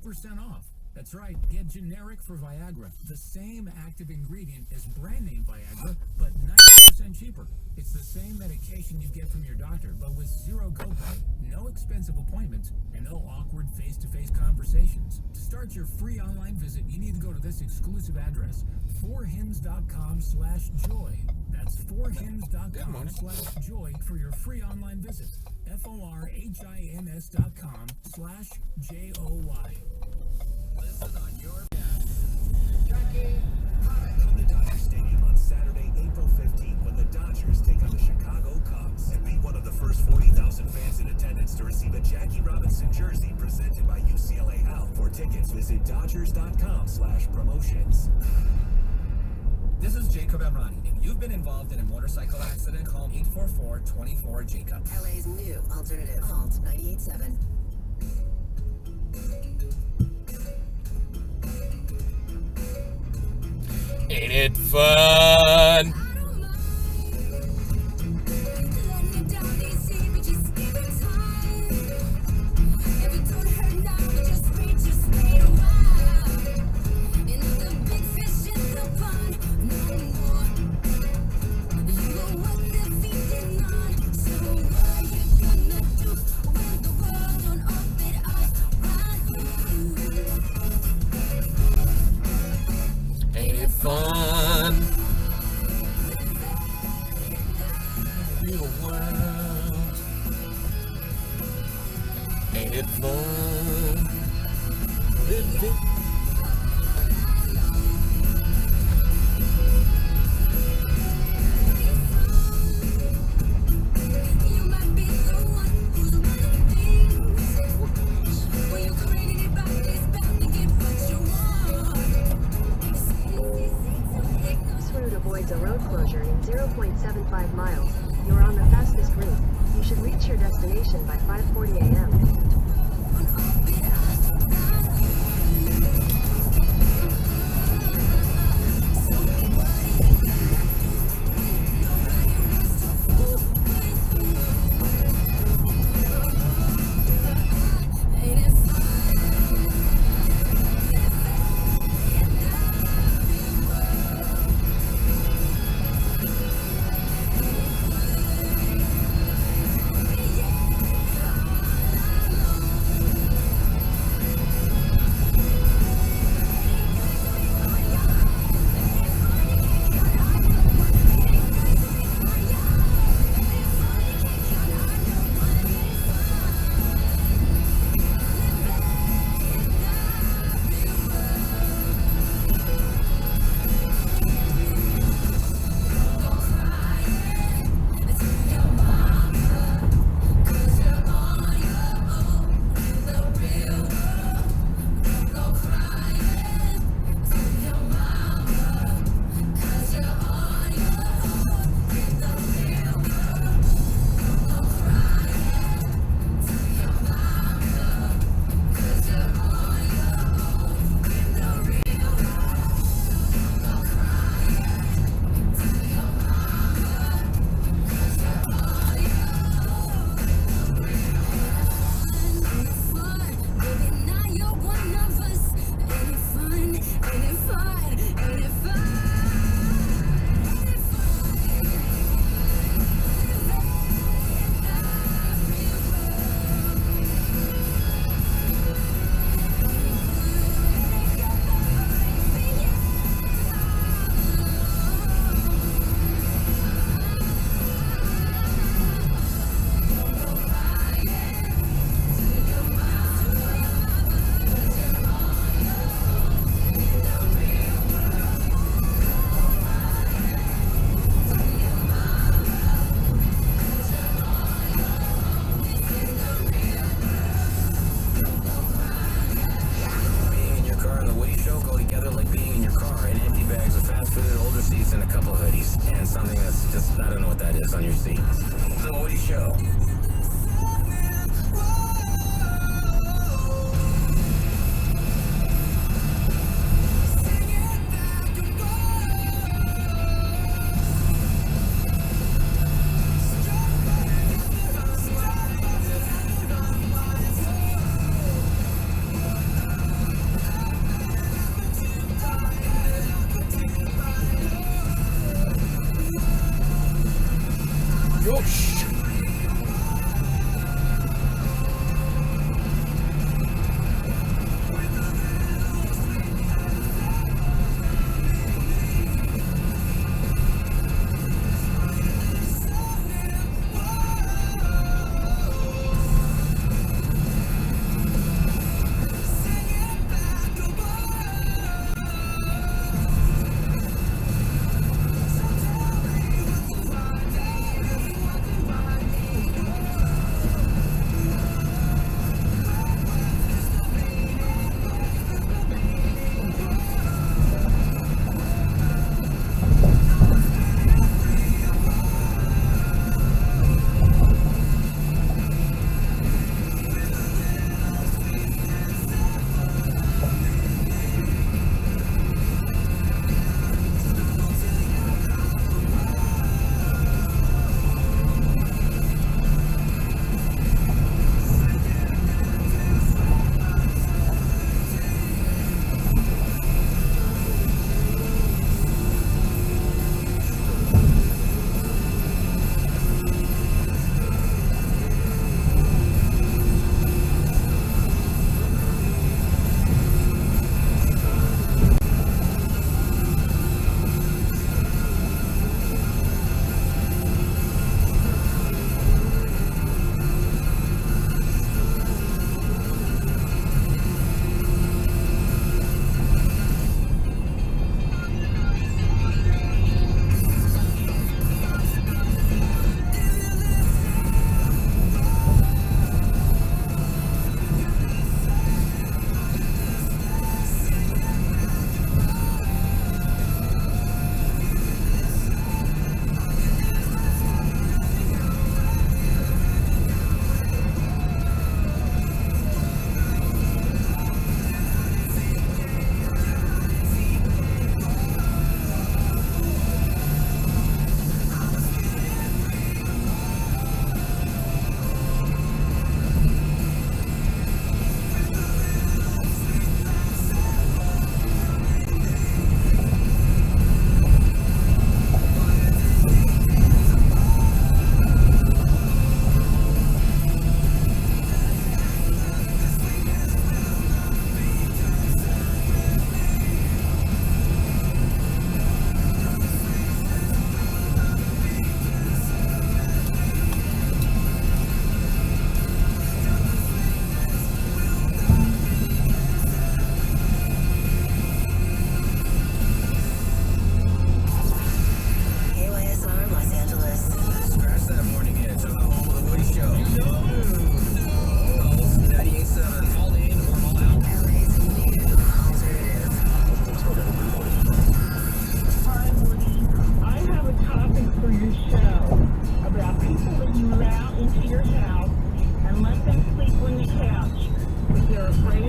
20% off. That's right, get generic for Viagra, the same active ingredient as brand name Viagra, but 90% cheaper. It's the same medication you get from your doctor, but with zero copay, no expensive appointments, and no awkward face-to-face conversations. To start your free online visit, you need to go to this exclusive address, forhims.com/joy. That's forhims.com/joy for your free online visit. forhins.com/JOY. Listen on your Jackie, come to Dodger Stadium on Saturday, April 15th, when the Dodgers take on the Chicago Cubs, and be one of the first 40,000 fans in attendance to receive a Jackie Robinson jersey presented by UCLA Health. For tickets, visit Dodgers.com/promotions. This is Jacob Emrani. If you've been involved in a motorcycle accident, call 844-24-JACOB. LA's new alternative. Alt 98.7. Ain't it fun? Fun. Real world. Ain't it fun? Live it. Avoids a road closure in 0.75 miles. You're on the fastest route. You should reach your destination by 5:40 a.m.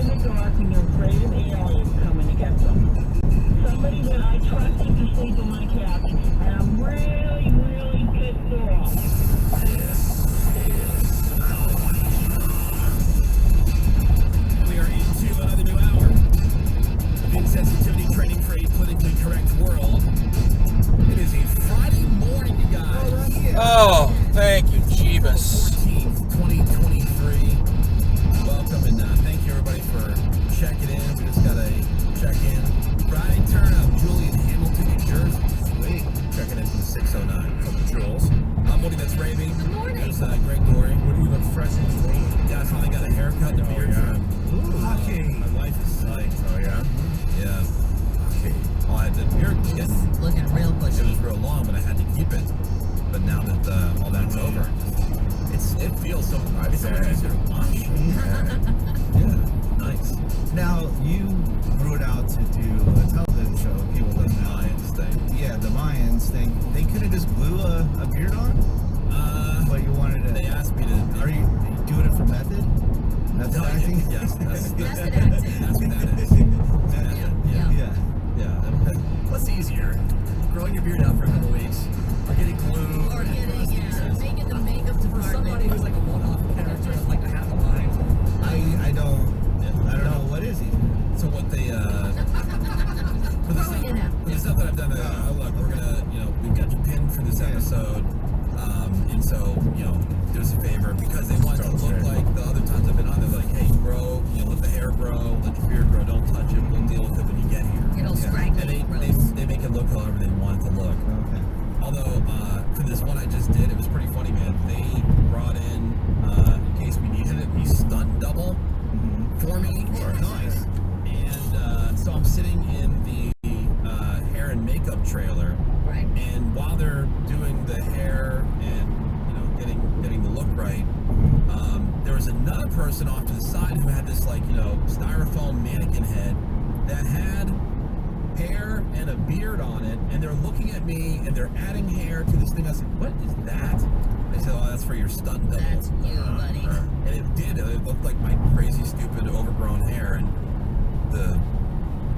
afraid of the dark and they're afraid of aliens coming to get them. Somebody that I trusted to sleep in my cabin, and I'm really, really pissed off. We are into the new hour of insensitivity training for a politically correct world. It is a Friday morning, you guys. Oh, thank you, Jeebus. 14th, 2023. Welcome and thank you everybody for checking in. We just got a check-in. Friday turnout, Julie in Hamilton, New Jersey. Sweet. Checking in from the 609. Couple Jules. I'm Woody, that's Raving. Good morning. There's Greg Dory. Woody, you look fresh and clean. Yeah, I finally got a haircut and a beard trim. Hockey. My wife is psyched. Oh, yeah? Yeah. Hockey. Oh, I had the beard was getting... Looking real It bushy. was real long, but I had to keep it. But now that all that's over, it feels so much easier to wash. Yeah, nice. Now, you grew it out to do a television show. People The don't know. Mayans thing. Yeah, the Mayans thing. They could have just glue a beard on, but you wanted to. They asked me to... Are you doing it for method? Method No, acting? yes, that's Method acting. That's what that is. Method, Yeah. yeah. What's easier? Growing your beard out for a couple weeks, or getting glue, Or making the makeup department. Somebody who's like a one-off character, like a half a line. I don't know what is he. So what they for the Throwing it out. for the stuff that I've done, look, we're gonna, we've got you pinned for this episode, and so do us a favor because they want it to look like the other times I've been on. They're like, hey, grow, let the hair grow, let your beard grow, don't touch it. We'll deal with it when you get here. Get all And scraggly, gross. they make it look however they want it to look. Okay. Although, for this one I just did, it was pretty funny, man. They brought in, in case we needed it, a stunt double for me. Nice. And so I'm sitting in the hair and makeup trailer, Right. and while they're doing the hair and getting the look right, there was another person off to the side who had this styrofoam mannequin head that had hair and a beard on it, and they're looking at me and they're adding hair to this thing. I said, what is that? They said, oh, that's for your stunt double. That's you, buddy. And it did. It looked like my crazy, stupid, overgrown hair, and the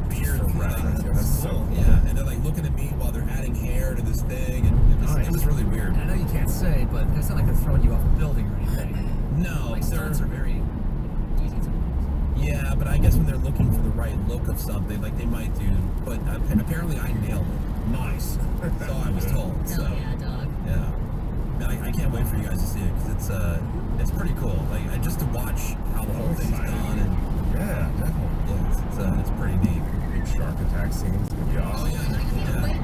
beard. That's cool. Yeah, and they're like looking at me while they're adding hair to this thing, and it was really weird. And I know you can't say, but it's not like they're throwing you off a building or anything. No, Like stunts are very easy to. yeah, but I guess when they're looking for the right look of something, like they might do. But apparently, I nailed it. Nice. So I was told. So Hell yeah, dog. yeah. Man, I can't wait for you guys to see it because it's pretty cool. Like just to watch how the whole thing's done, and Yeah, definitely. yeah, it's pretty neat. Big shark attack scenes gonna be Oh awesome. yeah, I can't wait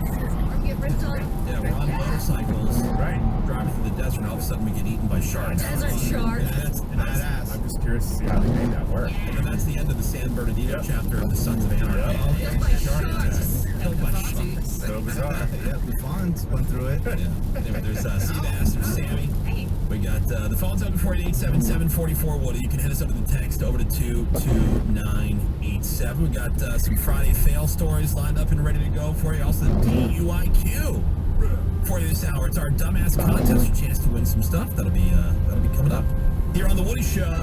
to get ripped on. yeah. We're on motorcycles, Right. driving through the desert, and all of a sudden we get eaten by sharks. Desert shark. Yeah, that's badass. I'm just curious to see how they made that work. And then that's the end of the San Bernardino chapter of the Sons of Anarchy. Killed by sharks. Killed by sharks. So bizarre. Yeah, the Fonz went through it. Yeah. Anyway, there's Seabass, there's Sammy. Hey. We got the phone's open for 877-44 Woody. You can hit us up with the text over to 22987. We got some Friday fail stories lined up and ready to go for you. Also the DUIQ for you this hour. It's our dumbass contest. Your chance to win some stuff. That'll be coming up here on the Woody Show.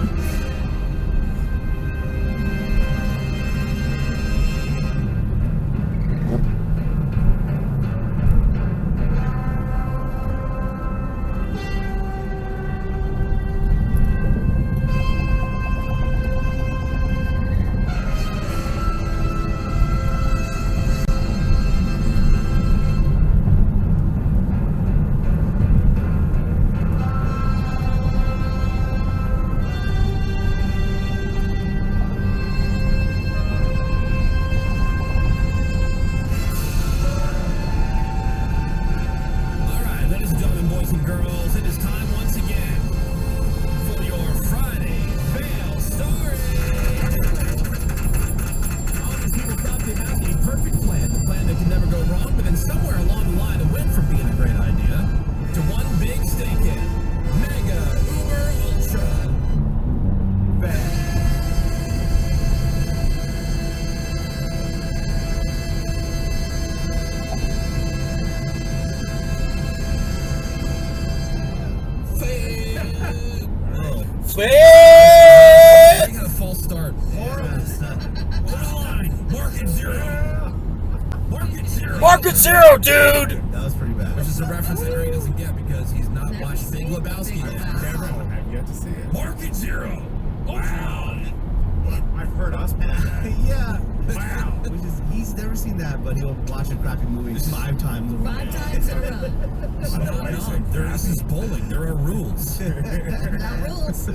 Over the line. Market 0. Market 0. Market 0, dude! That was pretty bad. Which is a reference that Harry doesn't get because he's not watched Big Lebowski yet. I've yet to see it. Market 0. Wow. I've heard us pass that. Yeah. Wow. Which is, he's never seen that, but he'll watch a crappy movie 5 times. 5 times in a row. No, this is bowling. There are rules. Not rules.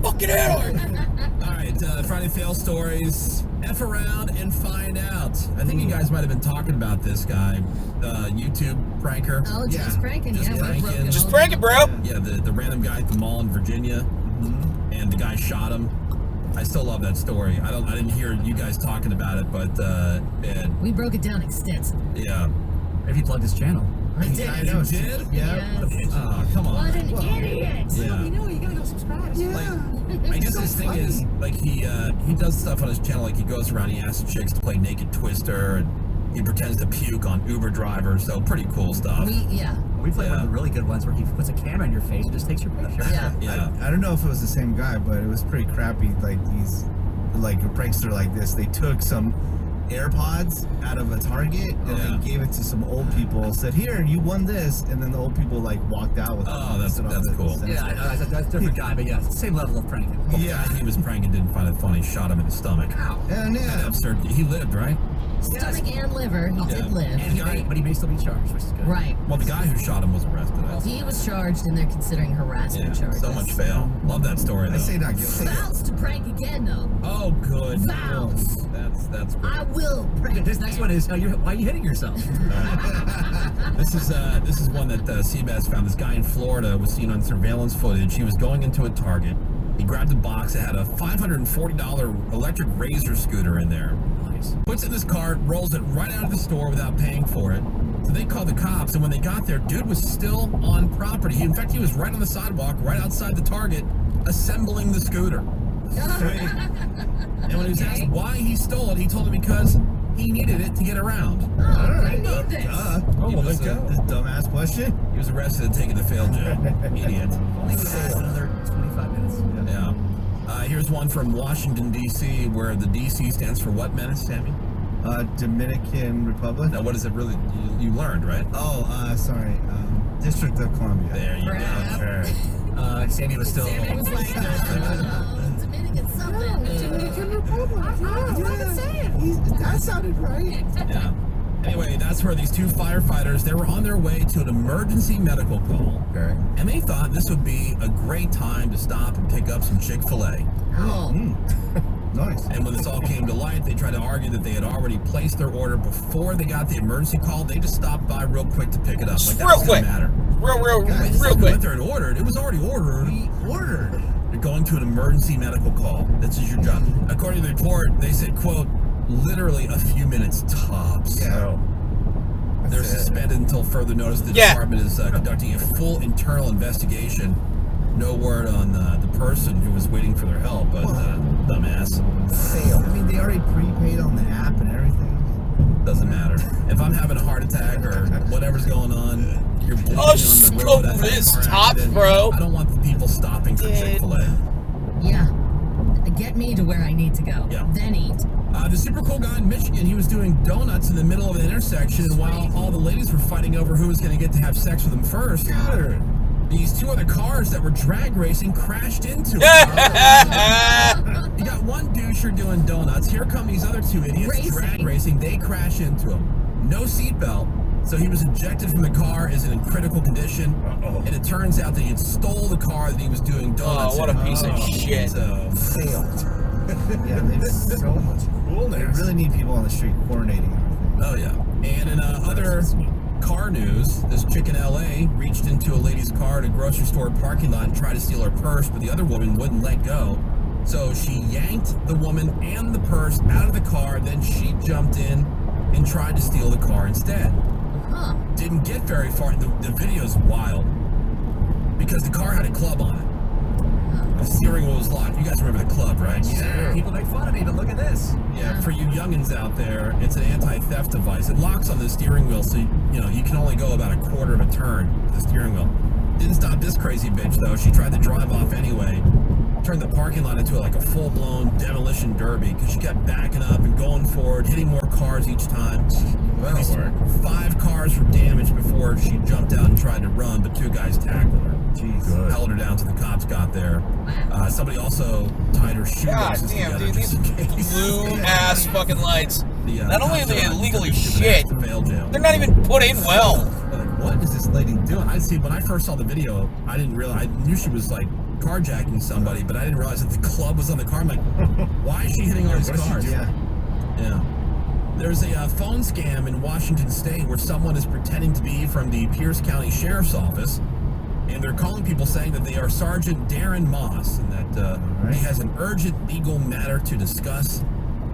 Fucking hell! All right, Friday Fail Stories. F around and find out. I think you guys might have been talking about this guy, YouTube pranker. Oh, just pranking. Just yeah, pranking. Just pranking, bro. Yeah, the random guy at the mall in Virginia, and the guy shot him. I still love that story. I didn't hear you guys talking about it, but man, we broke it down extensively. yeah. If you plug this channel. I did. I know. You did? Yeah. Yes. Oh, come on. What an idiot! Yeah. You know, you gotta go subscribe. I guess his thing is like he does stuff on his channel, like he goes around, he asks chicks to play Naked Twister, and he pretends to puke on Uber drivers. So pretty cool stuff. We played one of the really good ones where he puts a camera in your face and just takes your picture. Yeah. Yeah. I don't know if it was the same guy, but it was pretty crappy. Like he's like a prankster like this. They took some AirPods out of a Target and they gave it to some old people. Said, "Here, you won this," and then the old people like walked out with. Oh, it. that's cool. Yeah, that's a different guy, but yeah, it's the same level of pranking. Yeah, he was pranking, didn't find it funny, shot him in the stomach. And yeah, Absurd. He lived, right? Stomach and liver, he did live. But he may still be charged, which is good. Right. Well, the guy who shot him was arrested. He was charged, and they're considering harassment charges. So much fail. Love that story, though. I say not guilty. Vows to prank again, though. Oh, good. Vows. That's good. I will prank. This next one is why are you hitting yourself? This is one that Seabass found. This guy in Florida was seen on surveillance footage. He was going into a Target. He grabbed a box that had a $540 electric razor scooter in there. Nice. Puts it in his cart, rolls it right out of the store without paying for it. So they called the cops, and when they got there, dude was still on property. In fact, he was right on the sidewalk, right outside the Target, assembling the scooter. And when he was asked why he stole it, he told him because he needed it to get around. Oh, I need this. He was, This dumbass question. he was arrested and taken to fail jail. Idiot. Only last another 25 minutes. Yeah. Here's one from Washington, D.C., where the D.C. stands for what, Menace, Sammy? Dominican Republic. Now, what is it really? You learned, right? Oh, sorry. District of Columbia. There you go. Sammy was still. Sammy was like, Dominican something. Dominican Republic. That sounded right. Yeah. Anyway, that's where these two firefighters, they were on their way to an emergency medical call. Okay. And they thought this would be a great time to stop and pick up some Chick-fil-A. Oh. Nice. And when this all came to light, they tried to argue that they had already placed their order before they got the emergency call. They just stopped by real quick to pick it up. Like, that Real doesn't quick. matter. Real They quick. went there and ordered. It was already ordered. Ordered. You're going to an emergency medical call. This is your job. According to the report, they said, quote, literally a few minutes tops. Yeah. They're suspended until further notice. The department is conducting a full internal investigation. No word on the person who was waiting for their help, but dumbass. I mean, they already prepaid on the app and everything. Doesn't matter. If I'm having a heart attack or whatever's going on, you're bleeding Oh, on the road. I've had a this car top, accident. bro. I don't want the people stopping for Dude. Chick-fil-A. Yeah. Get me to where I need to go. Yeah. Then eat. The super cool guy in Michigan, he was doing donuts in the middle of an intersection, and while all the ladies were fighting over who was going to get to have sex with him first, these two other cars that were drag racing crashed into him. You got one doucher doing donuts. Here come these other two idiots drag racing. They crash into him. No seatbelt. So he was ejected from the car, is in critical condition. And it turns out that he had stole the car that he was doing donuts Oh, what a in. piece of shit. So, Yeah, there's so much coolness. They really need people on the street coordinating everything. oh, yeah. And in other car news, this chick in L.A. reached into a lady's car at a grocery store parking lot and tried to steal her purse, but the other woman wouldn't let go. So she yanked the woman and the purse out of the car, then she jumped in and tried to steal the car instead. Huh. Didn't get very far. The video's wild because the car had a club on it. The steering wheel was locked. You guys remember the club, right? Yeah. People make fun of me, but look at this. Yeah, for you youngins out there, it's an anti-theft device. It locks on the steering wheel, so you can only go about a quarter of a turn with the steering wheel. Didn't stop this crazy bitch though. She tried to drive off anyway. turned the parking lot into like a full-blown demolition derby because she kept backing up and going forward, hitting more cars each time. At least 5 cars were damaged before she jumped out and tried to run, but 2 guys tackled her. Jeez. Held her down till the cops got there. Somebody also tied her God shoelaces damn, together dude, these just in case. blue ass fucking lights. Not only are they illegally shit, they're they're not even put in well. Like, what is this lady doing? I see. When I first saw the video, I didn't realize. I knew she was like carjacking somebody, but I didn't realize that the club was on the car. I'm like, why is she hitting all these cars? Yeah. There's a phone scam in Washington State where someone is pretending to be from the Pierce County Sheriff's Office, and they're calling people saying that they are Sergeant Darren Moss and that he has an urgent legal matter to discuss.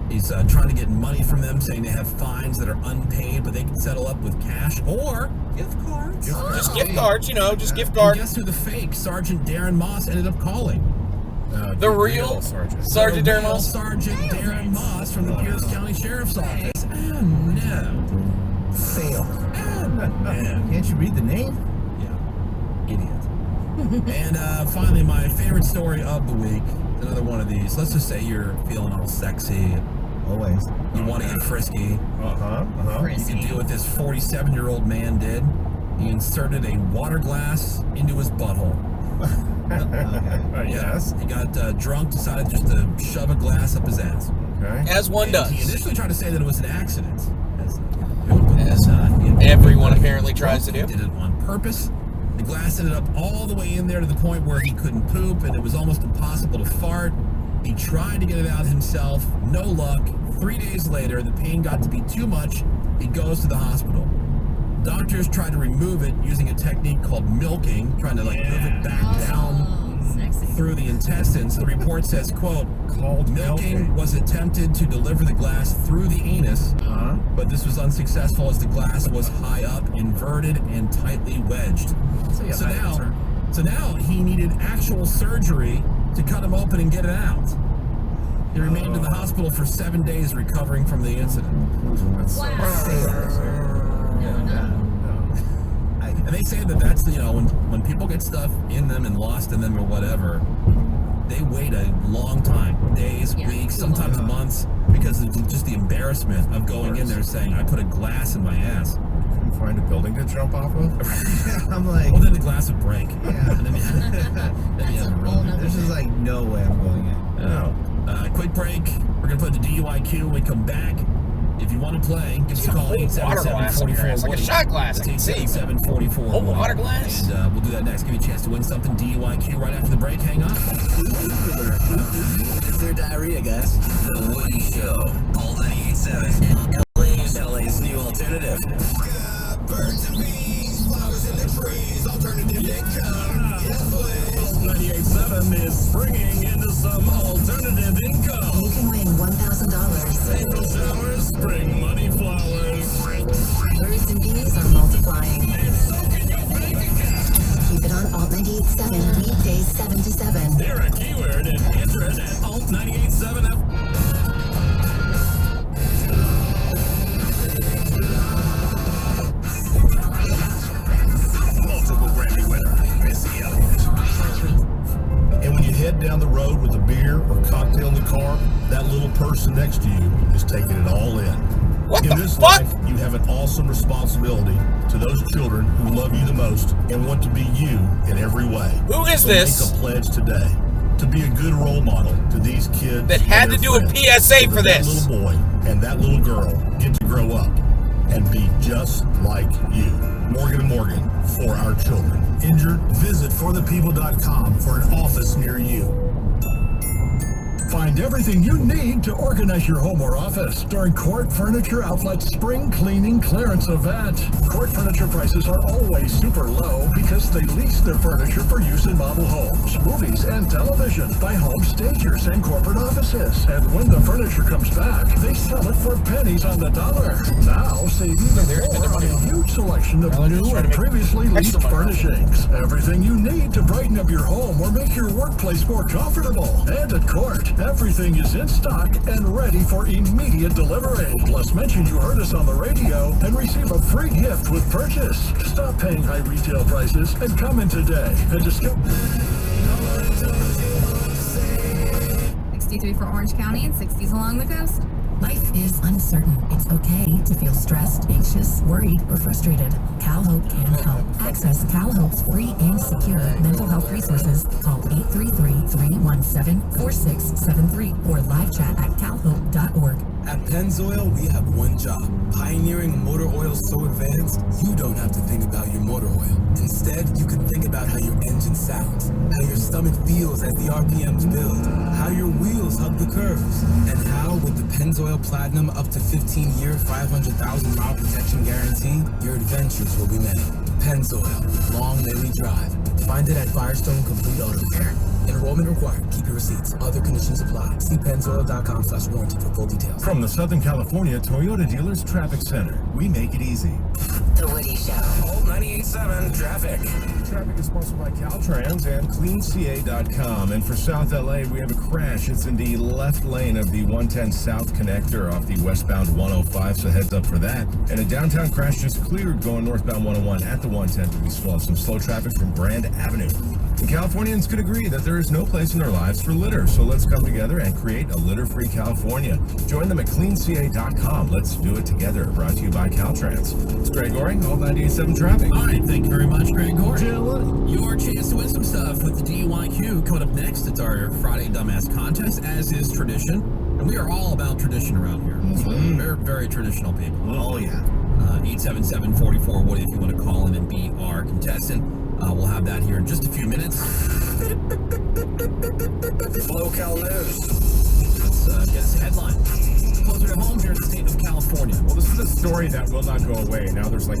He's trying to get money from them, saying they have fines that are unpaid, but they can settle up with cash or gift cards. Just gift cards, just gift cards. Guess who the fake Sergeant Darren Moss ended up calling? The real Sergeant Darren Moss? Sergeant Darren Moss from the Pierce County Sheriff's Office. Oh, no. Fail. Oh, man. Can't you read the name? Yeah. Idiot. And finally, my favorite story of the week. Another one of these. Let's just say you're feeling all sexy. Always. You want to get frisky. You can do what this 47-year-old man did. He inserted a water glass into his butthole. Yes. He got drunk, decided just to shove a glass up his ass. Okay. As one does. He initially tried to say that it was an accident. As everyone apparently tries to do. He did it on purpose. The glass ended up all the way in there to the point where he couldn't poop, and it was almost impossible to fart. He tried to get it out himself. No luck. 3 days later, the pain got to be too much. He goes to the hospital. Doctors tried to remove it using a technique called milking, trying to move it back down through the intestines. The report says, quote, milking was attempted to deliver the glass through the anus, but this was unsuccessful as the glass was high up, inverted, and tightly wedged. So now he needed actual surgery to cut him open and get it out. He remained in the hospital for 7 days recovering from the incident. And they say that that's, when people get stuff in them and lost in them or whatever, they wait a long time, days, weeks, sometimes months, because of just the embarrassment of going in there saying, I put a glass in my ass. Find a building to jump off of? I'm like, well, then the glass would break. Yeah. And then you have a room. There's just like no way I'm going in. No. Quick break. We're going to play the DUIQ when we come back. If you want to play, give us a call. Water glass in your ass, like a shot glass. I can see. 877-44. Oh, water glass. And we'll do that next. Give you a chance to win something. DUIQ right after the break. Hang on. It's their diarrhea, guys. The Woody Show. All 98.7. LA's new alternative. Birds and bees, flowers in the trees, alternative income. Yes, please. 98.7 is springing into some alternative income. You can win $1,000. April showers, spring money flowers. Birds and bees are multiplying. And so can your bank account. Keep it on Alt 98.7, weekdays 7 to 7. They're a keyword and enter it at Alt 98.7. And when you head down the road with a beer or cocktail in the car, that little person next to you is taking it all in. What in the this fuck? life, you have an awesome responsibility to those children who love you the most and want to be you in every way. Who is so this? Make a pledge today to be a good role model to these kids That had and to their do a friends, PSA so for that this. That little boy and that little girl get to grow up and be just like you. Morgan & Morgan, for our children. Injured? Visit forthepeople.com for an office near you. Find everything you need to organize your home or office during Court Furniture Outlet's Spring Cleaning Clearance Event. Court Furniture prices are always super low because they lease their furniture for use in model homes, movies, and television by home stagers and corporate offices. And when the furniture comes back, they sell it for pennies on the dollar. Now, save even more on a huge selection of new and previously leased furnishings. Everything you need to brighten up your home or make your workplace more comfortable. And at Court, everything is in stock and ready for immediate delivery. Plus, mention you heard us on the radio and receive a free gift with purchase. Stop paying high retail prices and come in today and discover. 63 for Orange County and 60s along the coast. Life is uncertain. It's okay to feel stressed, anxious, worried, or frustrated. CalHope can help. Access CalHope's free and secure mental health resources. Call 833-317-4673 or live chat at calhope.org. At Pennzoil, we have one job. Pioneering motor oil so advanced, you don't have to think about your motor oil. Instead, you can think about how your engine sounds, how your stomach feels as the RPMs build, how your wheels hug the curves, and how with the Pennzoil Platinum up to 15-year, 500,000-mile protection guarantee, your adventures will be many. Pennzoil, long may we drive. Find it at Firestone Complete Auto Repair. Enrollment required. Keep your receipts. Other conditions apply. See pennzoil.com/warranty for full details. From the Southern California Toyota Dealers Traffic Center, we make it easy. The Woody Show. Old 98.7 traffic. Traffic is sponsored by Caltrans and CleanCA.com. And for South LA, we have a crash. It's in the left lane of the 110 South connector off the westbound 105, so heads up for that. And a downtown crash just cleared going northbound 101 at the 110, but we still have some slow traffic from Brand Avenue. And Californians could agree that there is no place in their lives for litter, so let's come together and create a litter-free California. Join them at CleanCA.com. Let's do it together. Brought to you by Caltrans. It's Greg Goring, All 98.7 Traffic. All right, thank you very much, Greg Goring. Your chance to win some stuff with the DUIQ. Coming up next, it's our Friday Dumbass Contest, as is tradition. And we are all about tradition around here. Very, very traditional people. Oh, yeah. 877-44-WOODY if you want to call in and be our contestant. We'll have that here in just a few minutes. SoCal News. Let's get us a headline. Closer to home here in the state of California. Well, this is a story that will not go away. Now there's like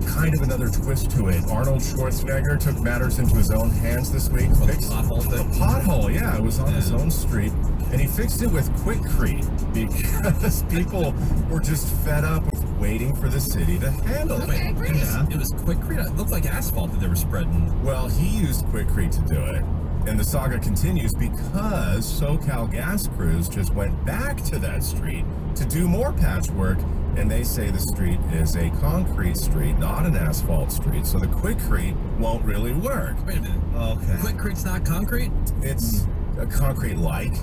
kind of another twist to it. Arnold Schwarzenegger took matters into his own hands this week. The pothole thing? The pothole, yeah. It was on his own street. And he fixed it with Quikrete because people were just fed up with waiting for the city to handle it. It was Quikrete. It looked like asphalt that they were spreading. Well, he used Quikrete to do it. And the saga continues because SoCal gas crews just went back to that street to do more patchwork, and they say the street is a concrete street, not an asphalt street, so the Quikrete won't really work. Wait a minute. Okay. Quickrete's not concrete? It's a concrete-like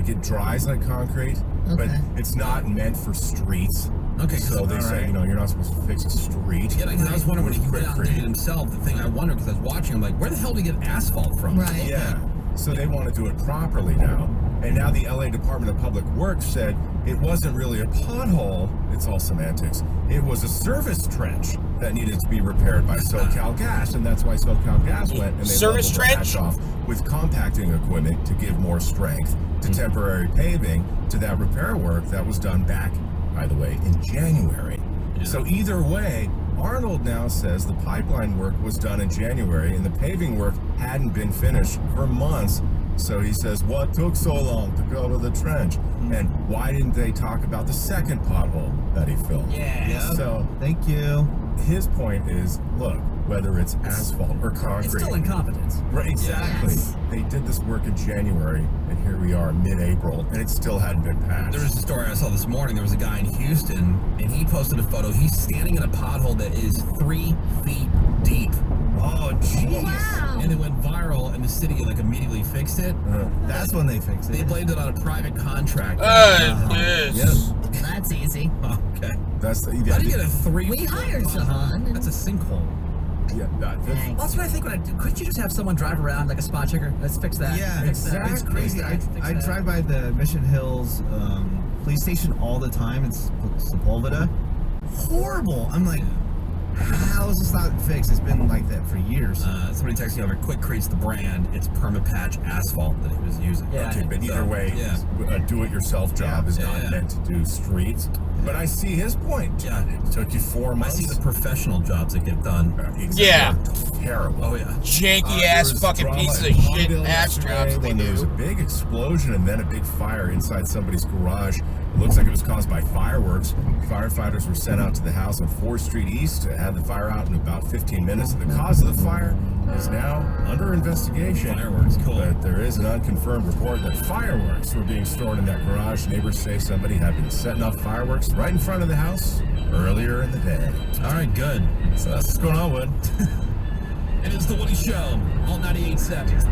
it dries like concrete, but it's not meant for streets. Okay, so they say, you're not supposed to fix a street. Yeah, because I was wondering when he went out and did it himself, the thing I wondered, because I was watching, I'm like, where the hell did he get asphalt from? Right. Yeah. So they want to do it properly now. And now the LA Department of Public Works said it wasn't really a pothole, it's all semantics. It was a service trench that needed to be repaired by SoCal Gas, and that's why SoCal Gas went and they Service leveled the trench? patch off with compacting equipment to give more strength to temporary paving to that repair work that was done back, by the way, in January. So either way, Arnold now says the pipeline work was done in January and the paving work hadn't been finished for months. So he says, what took so long to cover the trench? And why didn't they talk about the second pothole that he filled? Yeah. So Thank you. his point is, look, whether it's asphalt or concrete. It's still incompetence. Right, exactly. Yes. They did this work in January, and here we are mid-April, and it still hadn't been patched. There was a story I saw this morning. There was a guy in Houston, and he posted a photo. He's standing in a pothole that is 3 feet deep. Oh, jeez. Wow. And it went viral, and the city immediately fixed it. That's when they fix They it. blamed it on a private contractor. Yes. That's easy. Okay. That's the. How do you get a 3 We foot hired pothole? someone. That's a sinkhole. Yeah, Dang. Well, that's what I think when couldn't you just have someone drive around like a spot checker? Let's fix that. Yeah, Fix that. it's crazy. I Fix that. drive by the Mission Hills police station all the time. It's Sepulveda. Horrible. I'm like, how is this not fixed? It's been like that for years. Somebody texted me over. Quickrete's the brand. It's permapatch asphalt that he was using. Yeah. Okay, but either way, Yeah. a do-it-yourself job is not Yeah. meant to do streets. But I see his point. Yeah. It took you 4 I months. see the professional jobs that get done. Yeah. Terrible. Oh yeah. Janky There ass was fucking drama pieces at of shit Palmdale patch yesterday jobs they when there was a do. big explosion and then a big fire inside somebody's garage. It looks like it was caused by fireworks. Firefighters were sent out to the house on 4th Street East to have the fire out in about 15 minutes. The cause of the fire is now under investigation. Fireworks, cool. But there is an unconfirmed report that fireworks were being stored in that garage. Neighbors say somebody had been setting off fireworks right in front of the house earlier in the day. All right, good. So that's what's going on, Wood. It is the Woody Show. All 98.7.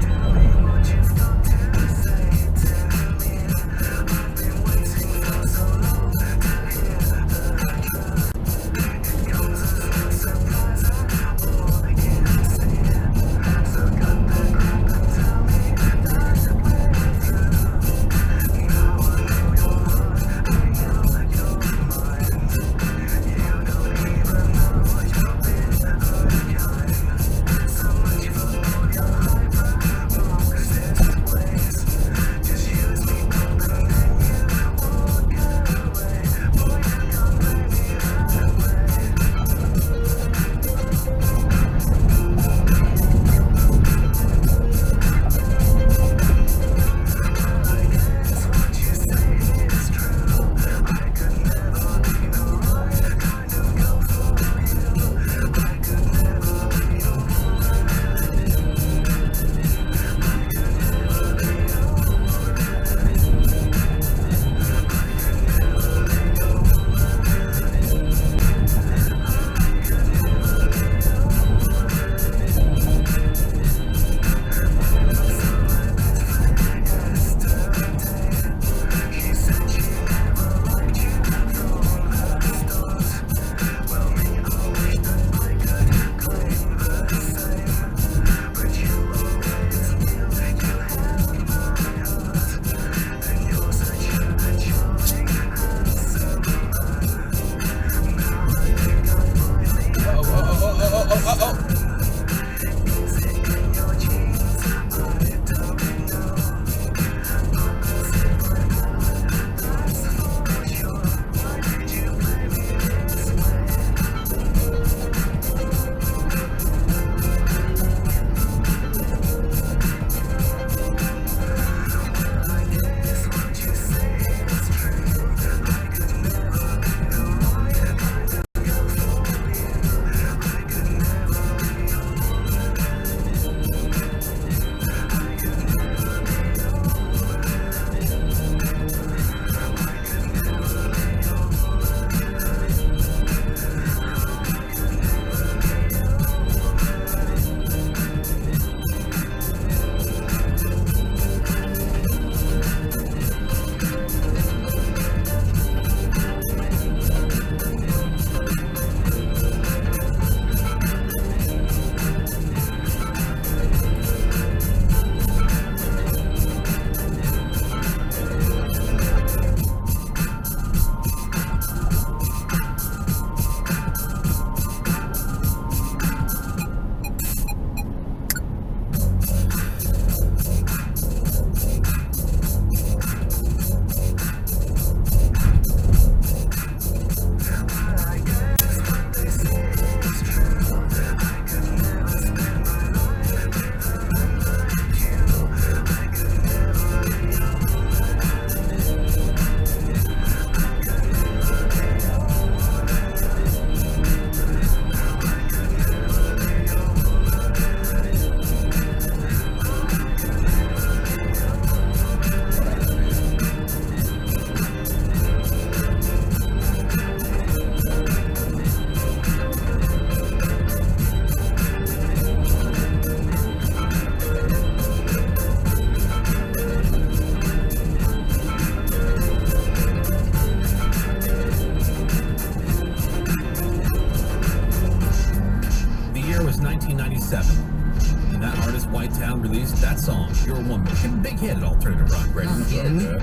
big hit at Alternative Rock Radio.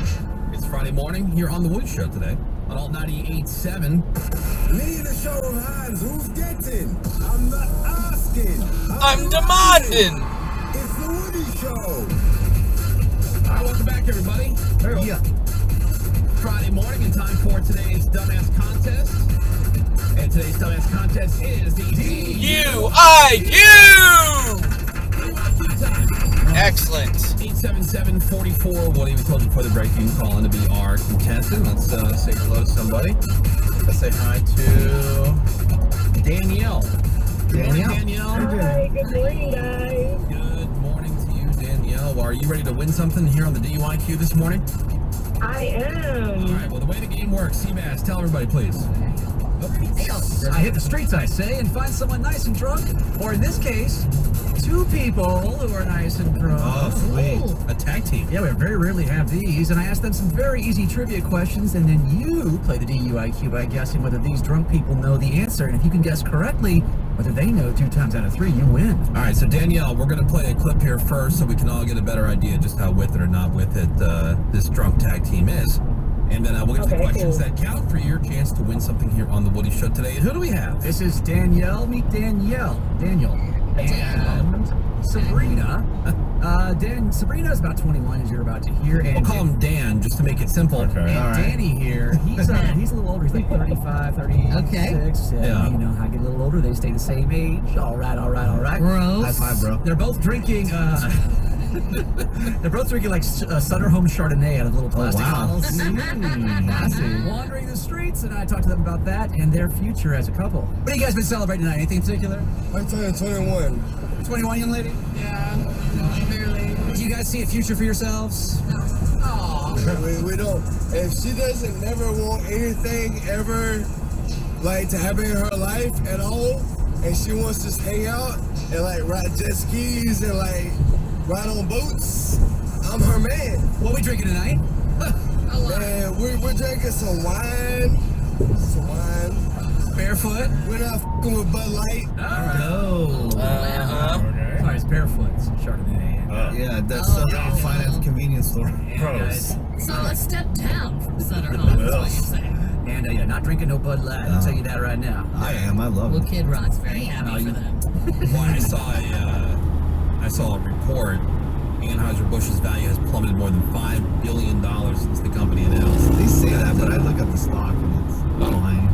It's Friday morning here on The Woody Show today on Alt 98.7. Need a show of hands. Who's getting? I'm not asking. I'm demanding. It's The Woody Show. All right, welcome back, everybody. Yeah. Friday morning and time for today's Dumbass Contest. And today's Dumbass Contest is the DUIQ! Excellent. 877-44. What even told you before the break? You can call in to be our contestant. Let's say hello to somebody. Let's say hi to Danielle. Danielle. Hi, good morning, guys. Good morning to you, Danielle. Well, are you ready to win something here on the DUIQ this morning? I am. All right. Well, the way the game works, Seabass, tell everybody, please. I hit the streets, I say, and find someone nice and drunk, or in this case, two people who are nice and drunk. Oh, sweet. A tag team. Yeah, we very rarely have these, and I ask them some very easy trivia questions, and then you play the DUIQ by guessing whether these drunk people know the answer, and if you can guess correctly whether they know 2 times out of 3, you win. All right, so Danielle, we're going to play a clip here first so we can all get a better idea just how with it or not with it this drunk tag team is. And then we'll get to the questions that count for your chance to win something here on The Woody Show today. And who do we have? This is Danielle. Meet Danielle. Daniel. And Sabrina. Sabrina is about 21, as you're about to hear. And we'll call him Dan just to make it simple. Okay. And Danny here, he's a little older. He's like 35, 36. Okay. Yeah. You know, I get a little older, they stay the same age. All right. Gross. High five, bro. They're both drinking, they're both drinking like Sutter Home Chardonnay out of little plastic bottles. Wandering the streets, and I talked to them about that and their future as a couple. What have you guys been celebrating tonight? Anything in particular? I'm turning 21. 21, young lady? Yeah, barely. Do you guys see a future for yourselves? Aw. We don't. If she doesn't never want anything ever like to happen in her life at all, and she wants to just hang out and like ride jet skis and like ride on boats, I'm her man. What are we drinking tonight? Man, we're drinking some wine. Barefoot? We're not fucking with Bud Light. Sorry, it's Barefoot. Chardonnay. Yeah, that's Southern Finance Convenience Store. Gross. So let's step down from Sutter Home, is what you're saying. And yeah, not drinking no Bud Light. I'll tell you that right now. I am. I love Well, it. Kid Rock's very happy for them. Well, I saw a report. Anheuser-Busch's value has plummeted more than $5 billion since the company announced. They say that, but I look at the stock and it's fine.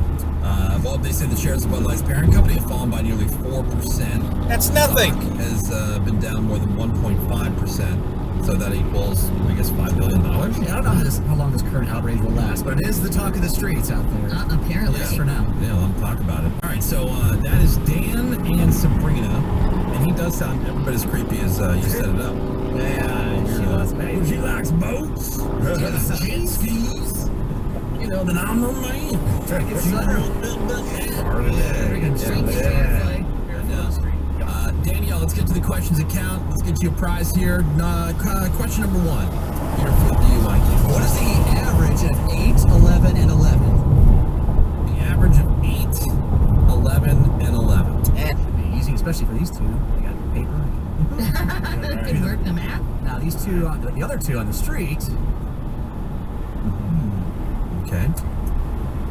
Well, they say the shares of Bud Light's parent company have fallen by nearly 4%. That's nothing. Stock has been down more than 1.5%. So that equals, I guess, $5 billion. Yeah, I don't know how long this current outrage will last, but it is the talk of the streets out there. Apparently. At least for now. Yeah, let them talk about it. All right, so that is Dan and Sabrina, and he does sound every bit as creepy as you set it up. Yeah, She likes boats, jet skis. You know, then I'm her man. Danielle, let's get to the questions that count. Let's get you a prize here. Question number 1. Here for the DUIQ. What is the average of 8, 11, and 11? The average of 8, 11, and 11. That should be easy, especially for these two. They got paper. Can work the math. Now these two, the other two on the street. Okay.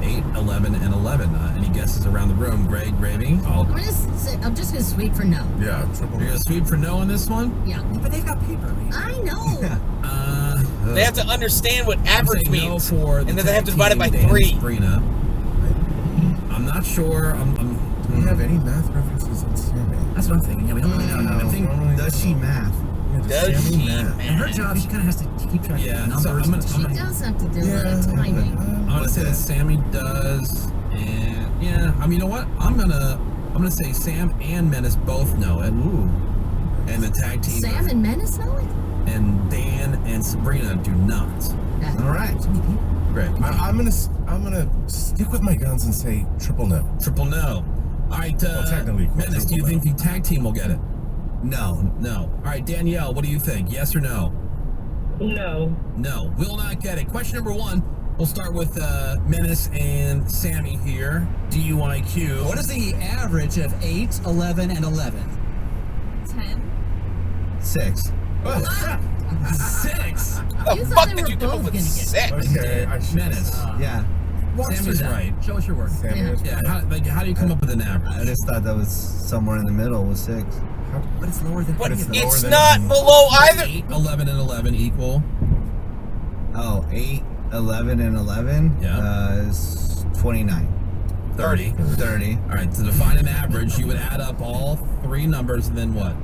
8, 11, and 11. Any guesses around the room? Greg, Gravy? I'm just gonna sweep for no. Yeah, You're going to sweep for no on this one? Yeah. But they've got paper. I know. They have to understand what average means, for and then they have to divide it by 3. Sabrina. I'm not sure. Do we have any math references on Sammy? That's what I'm thinking. Yeah, we don't really know. I think Does she math? Does she, And her job, she kind of has to keep track of Yeah, the so numbers. She does have to do a lot of timing. I'm gonna say that Sammy does, and yeah, I mean, you know what? I'm gonna say Sam and Menace both know it. Ooh. And the tag team. Sam and Menace know it? And Dan and Sabrina do not. All right. Great. I'm gonna stick with my guns and say triple no. Triple no. All right. Technically, Menace, do you think the tag team will get it? No. No. All right, Danielle, what do you think? Yes or no? No. No, will not get it. Question number 1. We'll start with Menace and Sammy here. DUIQ. What is the average of 8, 11, and 11? 10. 6. 6? The You thought fuck they did were you come up both with gonna get 6? Okay, I should. Menace. Yeah. Sammy's right. Show us your work. Sammy Yeah. is Yeah, right. how do you come up with an average? I just thought that was somewhere in the middle with 6. But it's lower than But it's it's lower than- not below either. 8, 11, and 11 equal. Oh, 8, 11, and 11 is 29. 30. 30. All right, to define an average, you would add up all 3 numbers and then what?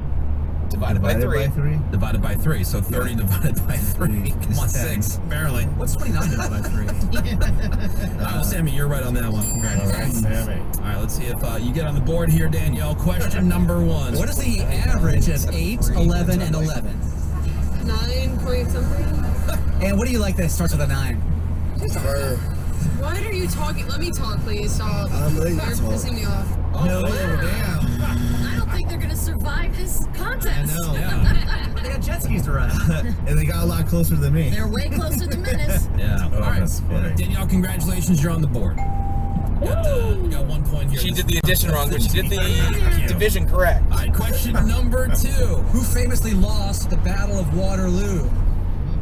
Divided by 3. 3. Divided by 3. So 30 divided by 3. Come on, Is 6. Barely. What's 29 divided by 3? Well, Sammy, you're right on that one. All right, Sammy. All right, let's see if you get on the board here, Danielle. Question number 1. What is the average of 8, 11, and 11? 9 point something? And what do you like that starts with a 9? What are you talking? Let me talk, please. Stop. You're pissing me off. No, damn. I don't think they're gonna survive this contest. I know. Yeah. They got jet skis to ride. And they got a lot closer than me. They're way closer to Menace. Yeah. Oh, All right. that's funny. Danielle, congratulations. You're on the board. You got 1 point here. She did the addition wrong, but she did the division correct. All right, question number 2. Who famously lost the Battle of Waterloo?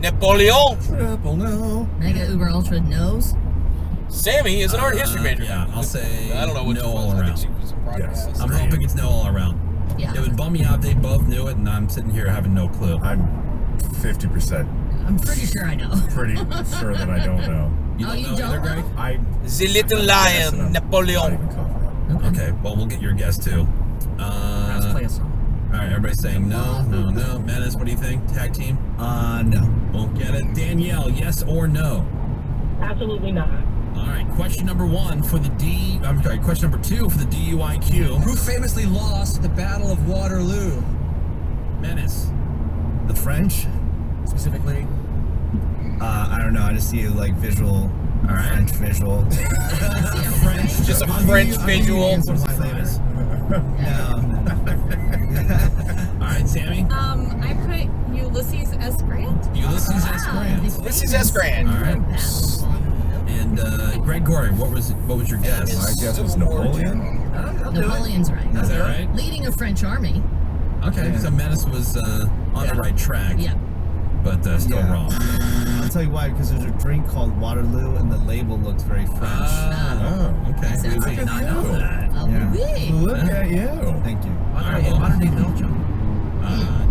Napoleon. Triple no. Mega Uber Ultra knows. Sammy is an art history major. Yeah, I'll say I don't know what no she was. all I think around. she was in broadcast. I'm hoping it's no all around. Yeah. It would bum me out. They both knew it, and I'm sitting here having no clue. I'm 50% I'm pretty sure I know. pretty sure that I don't know. You Oh, don't you know don't either, know? Greg? I The Little Lion, not Napoleon. even confident. Okay, well, we'll get your guess, too. Let's play a song. All right, everybody's saying no. Menace, what do you think? Tag team? No. Won't get it. Danielle, yes or no? Absolutely not. All right, question number 1 for the question number 2 for the DUIQ. Who famously lost the Battle of Waterloo? Menace. The French? Specifically? I don't know. I just see like visual. All right. French visual. French. Just a French visual. What's the famous? All right, Sammy. I put Ulysses S. Grant. Ulysses S. Grant. Ulysses S. Grant. All right. And Greg Gorey, what was your guess? My guess was Napoleon. Napoleon's right. Is that right? Leading a French army. Okay, so Menace was on the right track. Yeah. But still Yeah. wrong. I'll tell you why. Because there's a drink called Waterloo, and the label looks very French. Oh, okay. Sounds I did not know that. Yeah. Oui. look at you. Thank you. Modern day Belgium.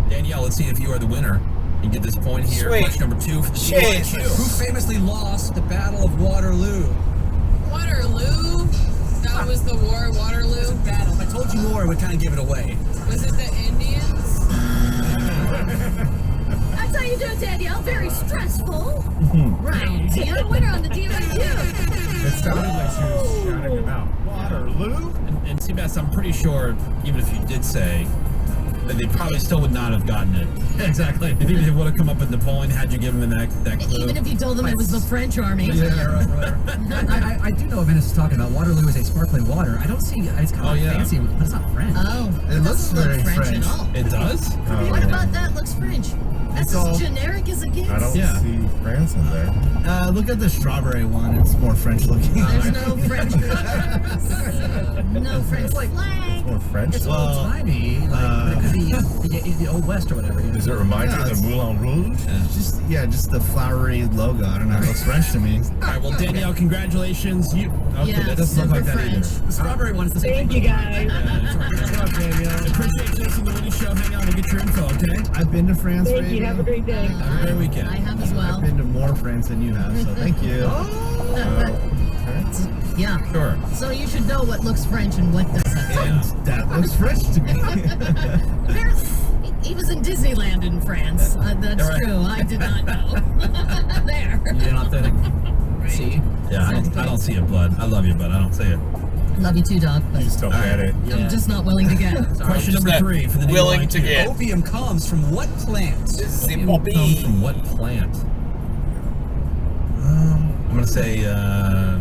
Danielle, let's see if you are the winner. You get this point here. Sweet. Question number 2 for the Jesus. DUIQ. Who famously lost the Battle of Waterloo? Waterloo. That was the war at Waterloo. Battle. If I told you more, it would kind of give it away. Was it the Indians? That's how you do it, Danielle. Very stressful rounds. You're the winner on the DUIQ. It sounded like she was shouting about Waterloo. And Seabass, I'm pretty sure, even if you did say, that they probably still would not have gotten it. Exactly. If even if it would have come up with Napoleon, had you given them that clue. Even if you told them it was the French army. Yeah, right. I do know what Menace is talking about. Waterloo is a sparkling water. I don't see. It's kind of fancy, but it's not French. Oh, It looks doesn't look very French French. at all. It does? What about that? Looks French. That's It's all- as generic as it gets. I don't see France in there. Look at the strawberry one. It's more French looking. There's no French. No French slang. More French. It's old timey. Like it could be the Old West or whatever. Does it remind you of Moulin Rouge? Just the flowery logo. I don't know. It looks French to me. All right, well, Danielle, congratulations. That doesn't look like that either. The strawberry one is the same. Thank you, guys. Good luck, Danielle. Appreciate you listening to the Winnie Show. Hang on, we'll get your info, okay? I've been to France. Thank you. Radio. Have a great day. Have a great weekend. I have as well. I've been to more France than you have, so thank you. Yeah. Sure. So you should know what looks French and what doesn't. Yeah. That looks French to me. He was in Disneyland in France. That's Right. true. I did not know. There. You're not authentic. See? Yeah, I don't see it, Blood. I love you, but I don't see it. Love you too, dog. But Just don't get it. I'm just not willing to get it. Question Just number not 3 for the willing DUIQ. to get. Opium comes from what plant? This is the Comes poppy. from what plant? I'm going to say, I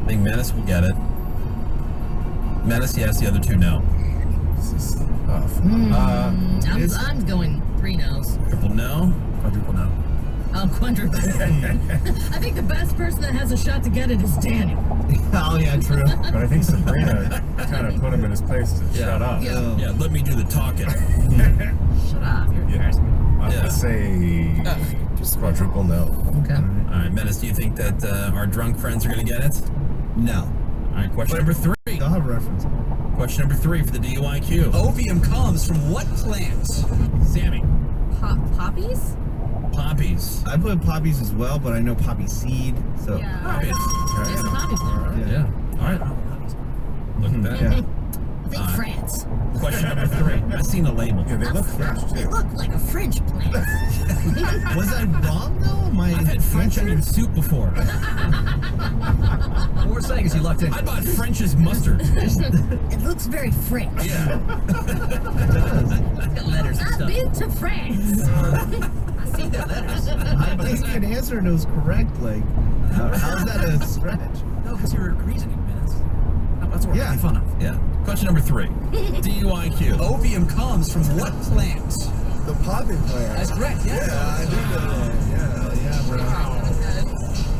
think Menace will get it. Menace, yes. The other 2, no. This is tough. I'm going 3 no's. Triple no. Quadruple no. I'll quadruple. I think the best person that has a shot to get it is Danny. Oh, yeah, true. But I think Sabrina kind of put him in his place to shut up. Yeah, let me do the talking. Shut up. You're embarrassing me. I would say quadruple no. Okay. All right, Menace, do you think that our drunk friends are going to get it? No. All right, question number 3. They'll have reference. Question number 3 for the DUIQ. Opium comes from what plant? Sammy. Poppies? Poppies. I put poppies as well, but I know poppy seed, so. Yeah. Poppies. It's a poppy plant. Yeah. All right. Look at that. Yeah. I think France. Question number 3. I've seen the label. Yeah, they look French They too. look like a French plant. Was I wrong, though? I've had French onion soup before. What we're saying is you lucked in. I bought French's mustard. It looks very French. Yeah. Got letters and I've stuff. been to France. I see their letters. I gave you an answer and it was correct. Like, how's that a stretch? No, because you're reasoning minutes. That's what we're Yeah. making fun of. Yeah. Question number 3. DUIQ. Opium comes from what plant? The poppy plant. That's correct, yeah. Yeah, I do know that. Yeah, bro.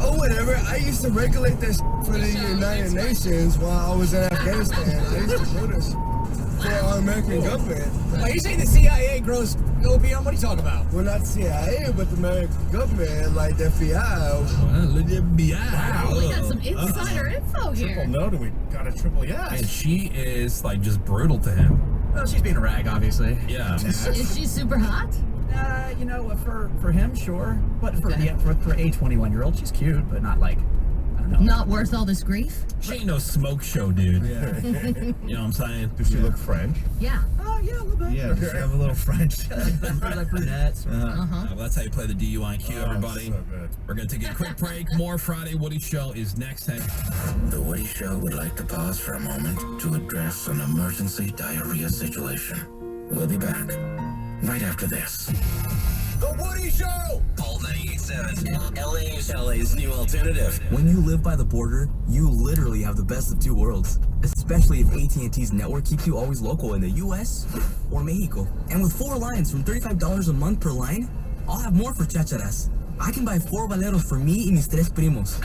Oh, whatever. I used to regulate that for the United Nations while I was in Afghanistan. I used to do this for our American government. Are you saying the CIA grows opium? What are you talking about? Well, not CIA, but the American government, like the FBI. Well, the FBI. Wow, we got some insider info Triple here. no, do we got a triple yes? And she is like just brutal to him. Well, she's being a rag, obviously. Yeah. Is she super hot? You know, for him, sure. But for a 21-year-old, she's cute, but not like, I don't know. Not worth all this grief? She ain't no smoke show, dude. Yeah. You know what I'm saying? Does she look French? Yeah. Oh, yeah, a little bit. Yeah, does she have a little French? Like brunettes. Well, that's how you play the DUIQ, everybody. So good. We're going to take a quick break. More Friday Woody Show is next. The Woody Show would like to pause for a moment to address an emergency diarrhea situation. We'll be back right after this. The Woody Show! Paul 98.7, LA's new alternative. When you live by the border, you literally have the best of two worlds. Especially if AT&T's network keeps you always local in the US or Mexico. And with 4 lines from $35 a month per line, I'll have more for chacharas. I can buy 4 valeros for me y mis 3 primos.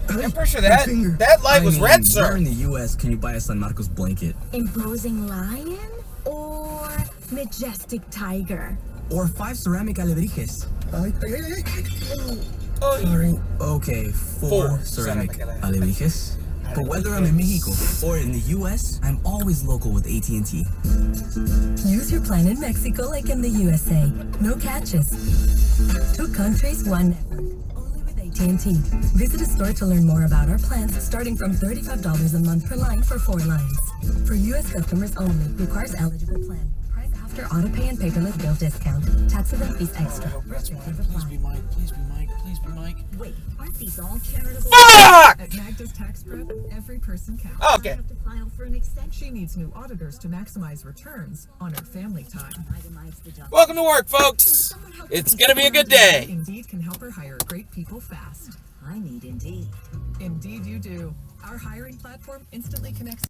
I'm pretty sure that light was red, sir. Where in the US can you buy a San Marcos blanket? Imposing lion or majestic tiger? Or 5 ceramic alebrijes? Sorry. Okay, 4 ceramic alebrijes. But whether I'm in Mexico or in the US, I'm always local with AT&T. Use your plan in Mexico like in the USA. No catches. 2 countries, 1 network. Only with AT&T. Visit a store to learn more about our plans starting from $35 a month per line for 4 lines. For US customers only. Requires eligible plan. Price after auto pay and paperless bill discount. Taxes and fees extra. Restrictions apply. Please be Mike. Please be Mike. Please be Mike. Wait, aren't these all charitable? Fuck! At Magda's Tax Prep, every person counts. Oh, okay. I have to file for an extension. She needs new auditors to maximize returns on her family time. Itemize the document. Welcome to work, folks. It's gonna be a good day. Indeed can help her hire great people fast. I need Indeed. Indeed you do. Our hiring platform instantly connects